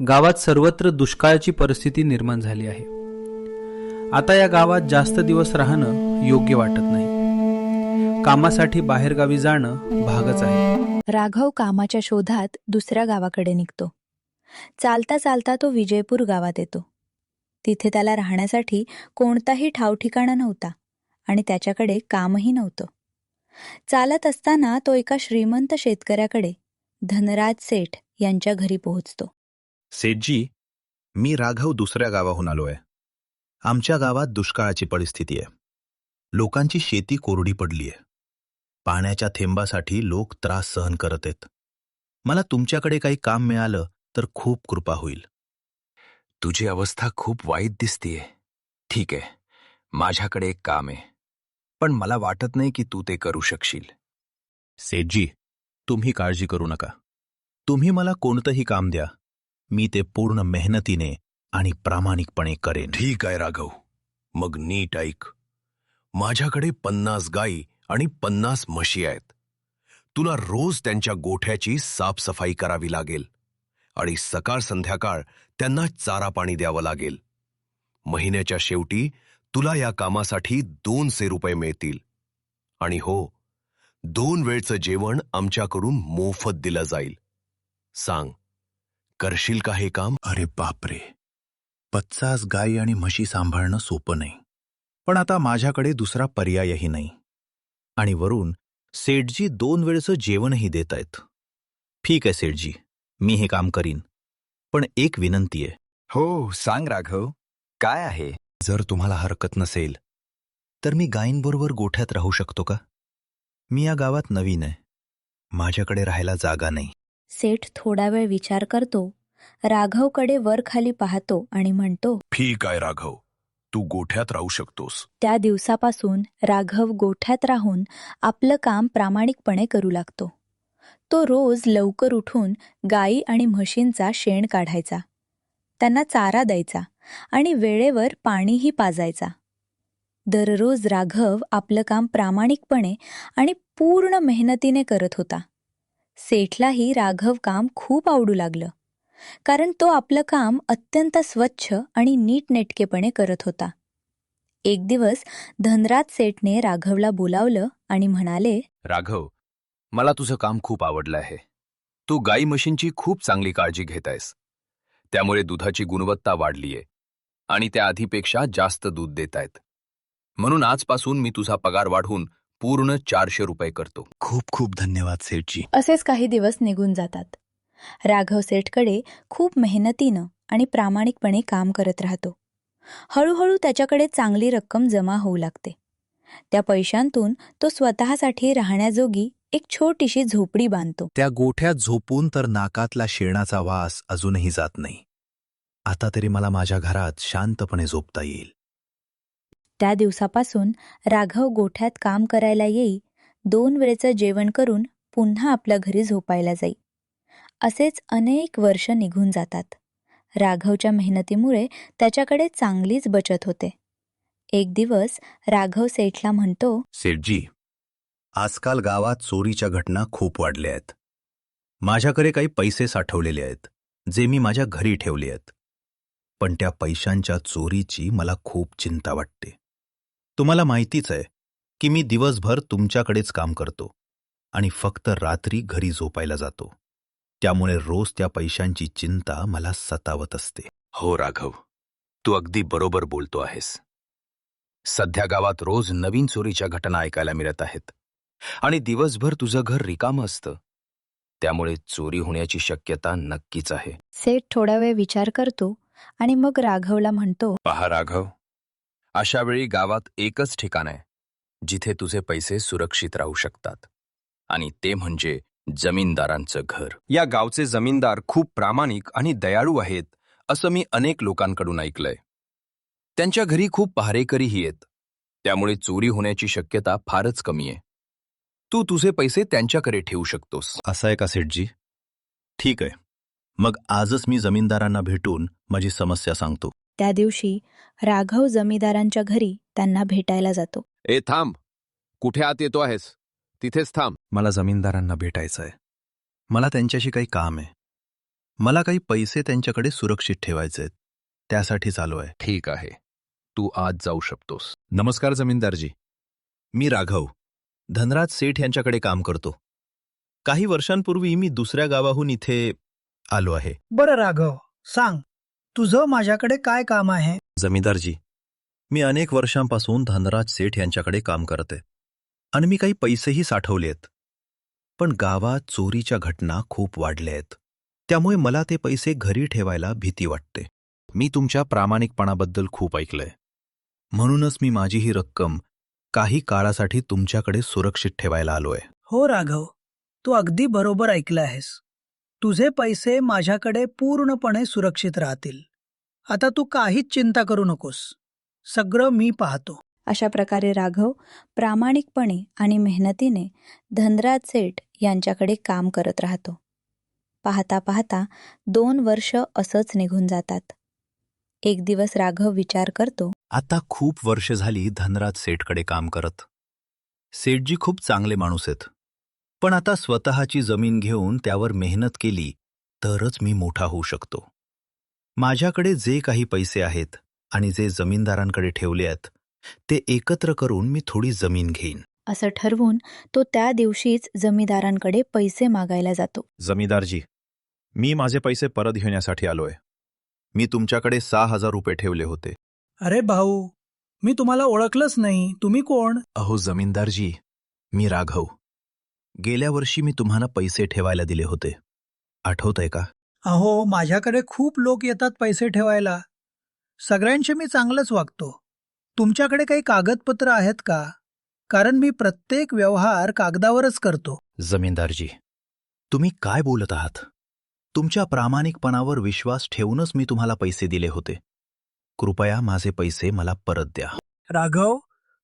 गावात सर्वत्र दुष्काळाची परिस्थिती निर्माण झाली आहे. आता या गावात जास्त दिवस राहणं योग्य वाटत नाही. कामासाठी बाहेरगावी जाणं भागच आहे. राघव कामाच्या शोधात दुसऱ्या गावाकडे निघतो. चालता चालता तो विजयपूर गावात येतो. तिथे त्याला राहण्यासाठी कोणताही ठावठिकाणा नव्हता आणि त्याच्याकडे कामही नव्हतं. चालत असताना तो एका श्रीमंत शेतकऱ्याकडे धनराज सेठ यांच्या घरी पोहोचतो. सेठजी, मी राघव दुसऱ्या गावाहून आलोय. आमच्या गावात दुष्काळाची परिस्थिती आहे. लोकांची शेती कोरडी पडलीय. पाण्याच्या थेंबासाठी लोक त्रास सहन करत आहेत. मला तुमच्याकडे काही काम मिळालं तर खूप कृपा होईल. तुझी अवस्था खूप वाईट दिसतीये. ठीक आहे, माझ्याकडे एक काम आहे, पण मला वाटत नाही की तू ते करू शकशील. सेठजी, तुम्ही काळजी करू नका. तुम्ही मला कोणतंही काम द्या, मी ते पूर्ण मेहनतीने आणि प्रामाणिकपणे करेन. ठीक आहे राघव, मग नीट ऐक. माझ्याकडे 50 गायी आणि 50 म्हशी आहेत. तुला रोज त्यांच्या गोठ्याची साफसफाई करावी लागेल आणि सकाळ संध्याकाळ त्यांना चारा पाणी द्यावं लागेल. महिन्याच्या शेवटी तुला या कामासाठी 200 रुपये मिळतील. आणि हो, 2 वेळचं जेवण आमच्याकडून मोफत दिलं जाईल. सांग, करशील का हे काम? अरे बापरे, 50 गायी आणि म्हशी सांभाळणं सोपं नाही. पण आता माझ्याकडे दुसरा पर्यायही नाही. आणि वरून सेठजी 2 वेळचं जेवणही देत आहेत. ठीक आहे सेठजी, मी हे काम करीन. पण एक विनंती आहे. हो, सांग राघव, काय आहे? जर तुम्हाला हरकत नसेल तर मी गायींबरोबर गोठ्यात राहू शकतो का? मी या गावात नवीन आहे. माझ्याकडे राहायला जागा नाही. सेठ थोडा वेळ विचार करतो, राघवकडे वर खाली पाहतो आणि म्हणतो, ठीक आहे राघव, तू गोठ्यात राहू शकतोस. त्या दिवसापासून राघव गोठ्यात राहून आपलं काम प्रामाणिकपणे करू लागतो. तो रोज लवकर उठून गायी आणि म्हशींचा शेण काढायचा, त्यांना चारा द्यायचा आणि वेळेवर पाणीही पाजायचा. दररोज राघव आपलं काम प्रामाणिकपणे आणि पूर्ण मेहनतीने करत होता. सेठलाही राघव काम खूप आवडू लागलं, कारण तो आपलं काम अत्यंत स्वच्छ आणि नीटनेटकेपणे करत होता. एक दिवस धनराज सेठने राघवला बोलावलं आणि म्हणाले, राघव, मला तुझं काम खूप आवडलं आहे. तू गाई म्हशींची खूप चांगली काळजी घेत आहेस. त्यामुळे दुधाची गुणवत्ता वाढलीये आणि त्या आधीपेक्षा जास्त दूध देत आहेत. म्हणून आजपासून मी तुझा पगार वाढवून पूर्ण 400 रुपये करतो. खूप खूप धन्यवाद सेठजी. असेच काही दिवस निघून जातात. राघव सेठकडे खूप मेहनतीनं आणि प्रामाणिकपणे काम करत राहतो. हळूहळू त्याच्याकडे चांगली रक्कम जमा होऊ लागते. त्या पैशांतून तो स्वतःसाठी राहण्याजोगी एक छोटीशी झोपडी बांधतो. त्या गोठ्यात झोपून तर नाकातला शेणाचा वास अजूनही जात नाही. आता तरी मला माझ्या घरात शांतपणे झोपता येईल. त्या दिवसापासून राघव गोठ्यात काम करायला येई, 2 वेळचं जेवण करून पुन्हा आपल्या घरी झोपायला जाई. असेच अनेक वर्ष निघून जातात. राघवच्या मेहनतीमुळे त्याच्याकडे चांगलीच बचत होते. एक दिवस राघव सेठला म्हणतो, सेठजी, आजकाल गावात चोरीच्या घटना खूप वाढल्या आहेत. माझ्याकडे काही पैसे साठवलेले आहेत, जे मी माझ्या घरी ठेवले आहेत. पण त्या पैशांच्या चोरीची मला खूप चिंता वाटते. तुम्हाला माहितीच आहे की मी दिवसभर तुमच्याकडेच काम करतो आणि फक्त रात्री घरी झोपायला जातो. त्यामुळे रोज त्या पैशांची चिंता मला सतावत असते. हो राघव, तू अगदी बरोबर बोलतो आहेस. सध्या गावात रोज नवीन चोरीच्या घटना ऐकायला मिळत आहेत आणि दिवसभर तुझं घर रिकामं असतं. त्यामुळे चोरी होण्याची शक्यता नक्कीच आहे. सेठ थोडा वेळ विचार करतो आणि मग राघवला म्हणतो, पहा राघव, अशा वेळी गावात एकच ठिकाण आहे जिथे तुझे पैसे सुरक्षित राहू शकतात, आणि ते म्हणजे जमीनदारांचं घर. या गावचे जमीनदार खूप प्रामाणिक आणि दयाळू आहेत, असं मी अनेक लोकांकडून ऐकलंय. त्यांच्या घरी खूप पहारेकरीही आहेत, त्यामुळे चोरी होण्याची शक्यता फारच कमी आहे. तू तुझे पैसे त्यांच्याकडे ठेवू शकतोस. असं आहे का सेठजी? ठीक आहे, मग आजच मी जमीनदारांना भेटून माझी समस्या सांगतो. त्या दिवशी राघव जमीनदारांच्या घरी त्यांना भेटायला जातो. ए थांब, कुठे आत येतो आहेस? तिथेच थांब. मला जमीनदारांना भेटायचं आहे. मला त्यांच्याशी काही काम आहे. मला काही पैसे त्यांच्याकडे सुरक्षित ठेवायचे आहेत. त्यासाठीच आलो आहे. ठीक आहे, तू आज जाऊ शकतोस. नमस्कार जमीनदारजी. मी राघव, धनराज सेठ यांच्याकडे काम करतो. काही वर्षांपूर्वी मी दुसऱ्या गावाहून इथे आलो आहे. बरं राघव, सांग तुझं माझ्याकडे काय काम आहे? जमीनदारजी, मी अनेक वर्षांपासून धनराज सेठ यांच्याकडे काम करत आहे आणि मी काही पैसेही साठवले आहेत. पण गावात चोरीच्या घटना खूप वाढल्या आहेत. त्यामुळे मला ते पैसे घरी ठेवायला भीती वाटते. मी तुमच्या प्रामाणिकपणाबद्दल खूप ऐकलंय. म्हणूनच मी माझी ही रक्कम काही काळासाठी तुमच्याकडे सुरक्षित ठेवायला आलोय. हो राघव, तू अगदी बरोबर ऐकलं आहेस. तुझे पैसे माझ्याकडे पूर्णपणे सुरक्षित राहतील. आता तू काहीच चिंता करू नकोस. सगळं मी पाहतो. अशा प्रकारे राघव प्रामाणिकपणे आणि मेहनतीने धनराज सेठ यांच्याकडे काम करत राहतो. पाहता पाहता 2 वर्ष असंच निघून जातात. एक दिवस राघव विचार करतो, आता खूप वर्ष झाली धनराज सेठकडे काम करत. सेठजी खूप चांगले माणूस आहेत. पण आता स्वतःची जमीन घेऊन त्यावर मेहनत केली तरच मी मोठा होऊ शकतो. माझ्याकडे जे काही पैसे आहेत आणि जे जमीनदारांकडे ठेवले आहेत ते एकत्र करून मी थोडी जमीन घेईन. असं ठरवून तो त्या दिवशीच जमीनदारांकडे पैसे मागायला जातो. जमीनदारजी, मी माझे पैसे परत घेण्यासाठी आलोय. मी तुमच्याकडे 6,000 रुपये ठेवले होते. अरे भाऊ, मी तुम्हाला ओळखलंच नाही. तुम्ही कोण? अहो जमीनदारजी, मी राघव. गेल्या वर्षी मी तुम्हाला पैसे ठेवायला दिले होते. आठवतंय का? अहो, माझ्याकडे खूप लोक येतात पैसे ठेवायला. सगळ्यांशी मी चांगलंच वागतो. तुमच्याकडे काही कागदपत्र आहेत का? कारण मी प्रत्येक व्यवहार कागदावरच करतो. जमीनदारजी, तुम्ही काय बोलत आहात? तुमच्या प्रामाणिकपणावर विश्वास ठेवूनच मी तुम्हाला पैसे दिले होते. कृपया माझे पैसे मला परत द्या. राघव,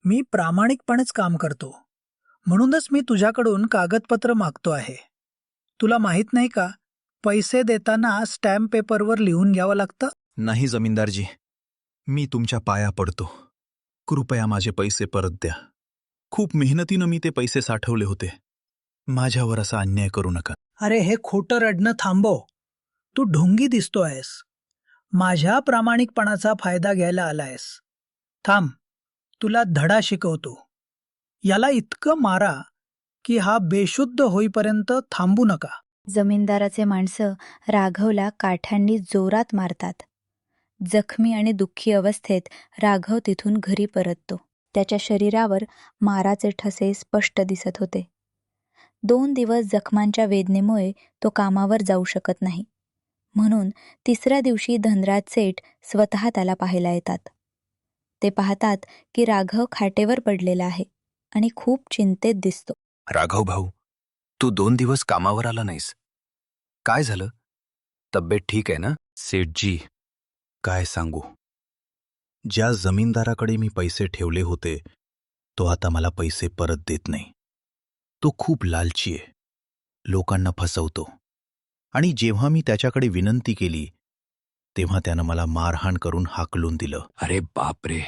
मी प्रामाणिकपणेच काम करतो. म्हणूनच मी तुझ्याकडून कागदपत्र मागतो आहे. तुला माहित नाही का, पैसे देताना स्टॅम्प पेपरवर लिहून घ्यावं लागतं. नाही जमीनदारजी, मी तुमच्या पाया पडतो. कृपया माझे पैसे परत द्या. खूप मेहनतीनं मी ते पैसे साठवले होते. माझ्यावर असा अन्याय करू नका. अरे, हे खोटं रडणं थांबव. तू ढोंगी दिसतो आहेस. माझ्या प्रामाणिकपणाचा फायदा घ्यायला आलायस. थांब, तुला धडा शिकवतो. याला इतकं मारा की हा बेशुद्ध होईपर्यंत थांबू नका. जमीनदाराचे माणसं राघवला काठ्यांनी जोरात मारतात. जखमी आणि दुःखी अवस्थेत राघव तिथून घरी परततो. त्याच्या शरीरावर माराचे ठसे स्पष्ट दिसत होते. 2 दिवस जखमांच्या वेदनेमुळे तो कामावर जाऊ शकत नाही. म्हणून 3ऱ्या दिवशी धनराज सेठ स्वतः त्याला पाहायला येतात. ते पाहतात की राघव खाटेवर पडलेला आहे आणि खूप चिंतेत दिसतो. राघव भाऊ, तू 2 दिवस कामावर आला नाहीस. काय झालं? तब्येत ठीक आहे ना? सेठजी, काय सांगू. ज्या जमीनदाराकडे मी पैसे ठेवले होते तो आता मला पैसे परत देत नाही. तो खूप लालची आहे. लोकांना फसवतो. आणि जेव्हा मी त्याच्याकडे विनंती केली तेव्हा त्यानं मला मारहाण करून हाकलून दिलं. अरे बापरे,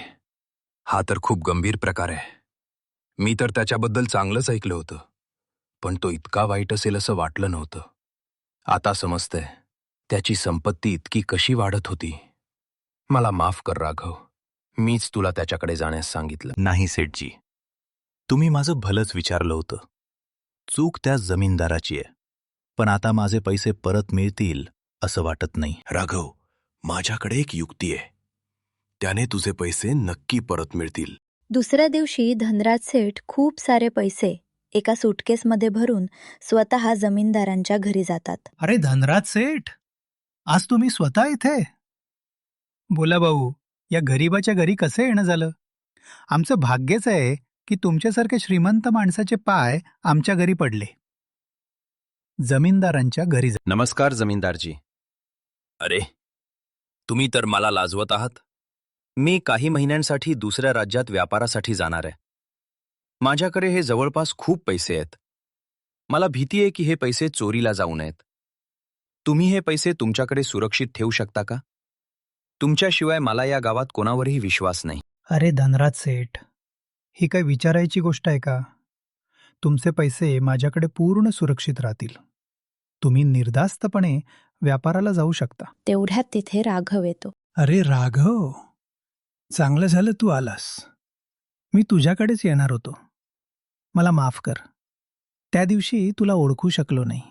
हा तर खूप गंभीर प्रकार आहे. मी तर त्याच्याबद्दल चांगलंच ऐकलं होतं, पण तो इतका वाईट असेल असं वाटलं नव्हतं. आता समजतंय त्याची संपत्ती इतकी कशी वाढत होती. मला माफ कर राघव, मीच तुला त्याच्याकडे जाण्यास सांगितलं. नाही सेठजी, तुम्ही माझं भलंच विचारलं होतं. चूक त्या जमीनदाराची आहे. पण आता माझे पैसे परत मिळतील असं वाटत नाही. राघव, माझ्याकडे एक युक्ती आहे. त्याने तुझे पैसे नक्की परत मिळतील. 2ऱ्या दिवशी धनराज सेठ खूप सारे पैसे एका सुटकेसमध्ये भरून स्वतः जमीनदारांच्या घरी जातात. अरे धनराज सेठ, आज तुम्ही स्वतः इथे? बोला भाऊ, या गरीबाच्या घरी कसं येणं झालं? आमचं भाग्यच आहे की तुमच्यासारख्या श्रीमंत माणसाचे पाय आमच्या घरी पडले. जमीनदारांच्या घरी नमस्कार जमीनदारजी. अरे, तुम्ही तर मला लाजवत आहात. मी काही महिन्यांसाठी दुसऱ्या राज्यात व्यापारासाठी जाणार आहे. माझ्याकडे हे जवळपास खूप पैसे आहेत. मला भीती आहे की हे पैसे चोरीला जाऊ नयेत. तुम्ही हे पैसे तुमच्याकडे सुरक्षित ठेवू शकता का? तुमच्याशिवाय मला या गावात कोणावरही विश्वास नाही. अरे धनराज सेठ, ही काय विचारायची गोष्ट आहे का? तुमचे पैसे माझ्याकडे पूर्ण सुरक्षित राहतील. तुम्ही निर्धास्तपणे व्यापाराला जाऊ शकता. तेवढ्यात तिथे राघव येतो. अरे राघव, चांगलं झालं तू आलास. मी तुझ्याकडेच येणार होतो. मला माफ कर. त्या दिवशी तुला ओळखू शकलो नाही.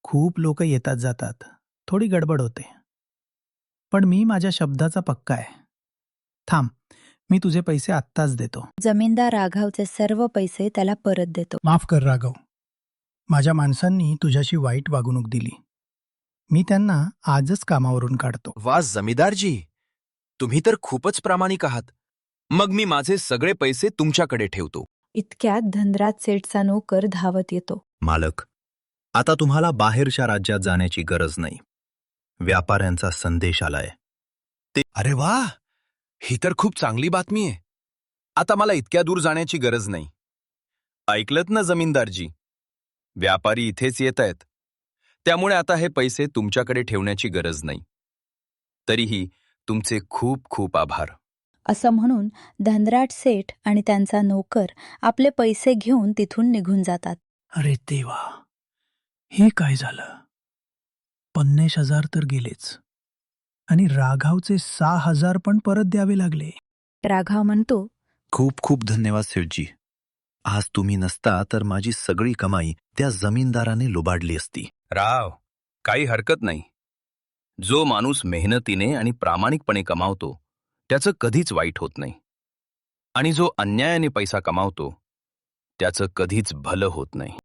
खूप लोक येतात जातात, थोडी गडबड होते. पण मी माझ्या शब्दाचा पक्का आहे. थांब, मी तुझे पैसे आत्ताच देतो. जमीनदार राघवचे सर्व पैसे त्याला परत देतो. माफ कर राघव. माझ्या माणसांनी तुझ्याशी वाईट वागणूक दिली. मी त्यांना आजच कामावरून काढतो. वा जमीदारजी, तुम्ही तर खूपच प्रामाणिक आहात. मग मी माझे सगळे पैसे तुमच्याकडे ठेवतो. इतक्यात धनराज सेठचा नोकर धावत येतो. मालक, आता तुम्हाला बाहेरच्या राज्यात जाण्याची गरज नाही. व्यापाऱ्यांचा संदेश आलाय. अरे वा, ही तर खूप चांगली बातमी आहे. आता मला इतक्या दूर जाण्याची गरज नाही. ऐकलत ना जमीनदारजी, व्यापारी इथेच येत आहेत. त्यामुळे आता हे पैसे तुमच्याकडे ठेवण्याची गरज नाही. तरीही तुमचे खूप खूप आभार. असं म्हणून धनराज सेठ आणि त्यांचा नोकर आपले पैसे घेऊन तिथून निघून जातात. अरे देवा, हे काय झालं? 50,000 तर गेलेच, आणि राघवचे 6,000 पण परत द्यावे लागले. राघव म्हणतो, खूप खूप धन्यवाद सेठजी. आज तुम्ही नसता तर माझी सगळी कमाई त्या जमीनदाराने लुबाडली असती. राव, काही हरकत नाही. जो माणूस मेहनतीने आणि प्रामाणिकपणे कमावतो त्याचं कधीच वाईट होत नाही. आणि जो अन्यायाने पैसा कमावतो त्याचं कधीच भलं होत नाही.